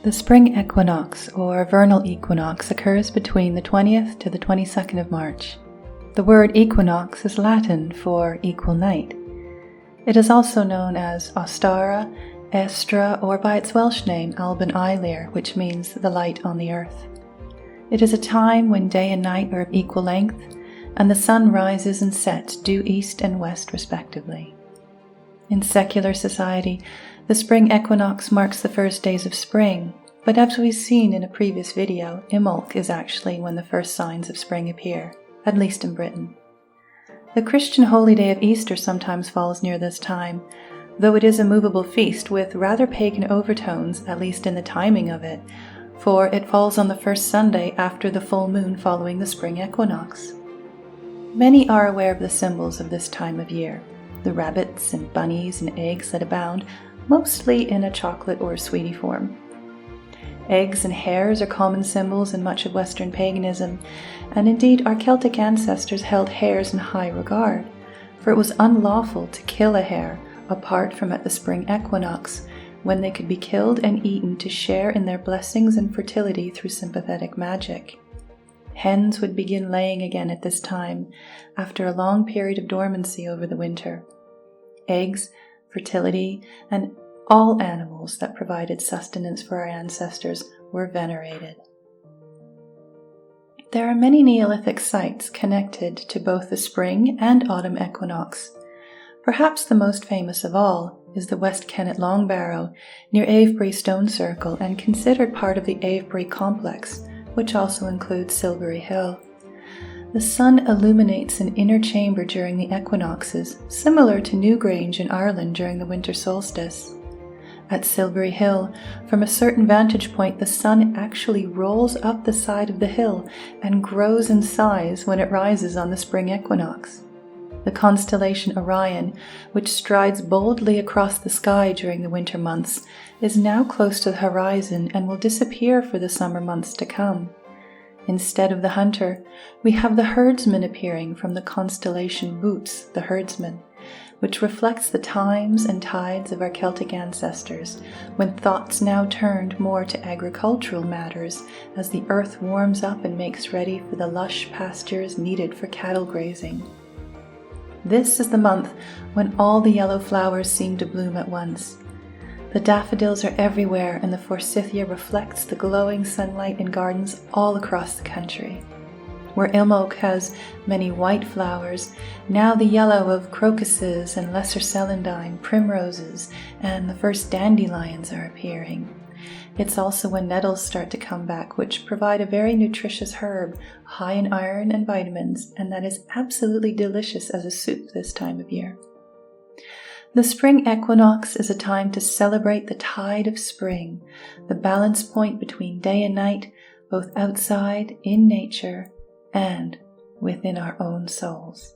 The spring equinox, or vernal equinox, occurs between the 20th to the 22nd of March. The word equinox is Latin for equal night. It is also known as Ostara, Estra, or by its Welsh name Alban Eilir, which means the light on the earth. It is a time when day and night are of equal length, and the sun rises and sets due east and west respectively. In secular society, the spring equinox marks the first days of spring, but as we've seen in a previous video, Imbolc is actually when the first signs of spring appear, at least in Britain. The Christian holy day of Easter sometimes falls near this time, though it is a movable feast with rather pagan overtones, at least in the timing of it, for it falls on the first Sunday after the full moon following the spring equinox. Many are aware of the symbols of this time of year, the rabbits and bunnies and eggs that abound, mostly in a chocolate or sweetie form. Eggs and hares are common symbols in much of Western paganism, and indeed our Celtic ancestors held hares in high regard, for it was unlawful to kill a hare apart from at the spring equinox, when they could be killed and eaten to share in their blessings and fertility through sympathetic magic. Hens would begin laying again at this time, after a long period of dormancy over the winter. Eggs, fertility, and all animals that provided sustenance for our ancestors were venerated. There are many Neolithic sites connected to both the spring and autumn equinox. Perhaps the most famous of all is the West Kennet Long Barrow near Avebury Stone Circle and considered part of the Avebury complex, which also includes Silbury Hill. The sun illuminates an inner chamber during the equinoxes, similar to Newgrange in Ireland during the winter solstice. At Silbury Hill, from a certain vantage point, the sun actually rolls up the side of the hill and grows in size when it rises on the spring equinox. The Constellation Orion, which strides boldly across the sky during the winter months, is now close to the horizon and will disappear for the summer months to come. Instead of the hunter, we have the herdsman appearing from the constellation Boots, the herdsman, which reflects the times and tides of our Celtic ancestors, when thoughts now turned more to agricultural matters as the earth warms up and makes ready for the lush pastures needed for cattle grazing. This is the month when all the yellow flowers seem to bloom at once. The daffodils are everywhere, and the forsythia reflects the glowing sunlight in gardens all across the country. Where Imbolc has many white flowers, now the yellow of crocuses and lesser celandine, primroses, and the first dandelions are appearing. It's also when nettles start to come back, which provide a very nutritious herb, high in iron and vitamins, and that is absolutely delicious as a soup this time of year. The spring equinox is a time to celebrate the tide of spring, the balance point between day and night, both outside, in nature, and within our own souls.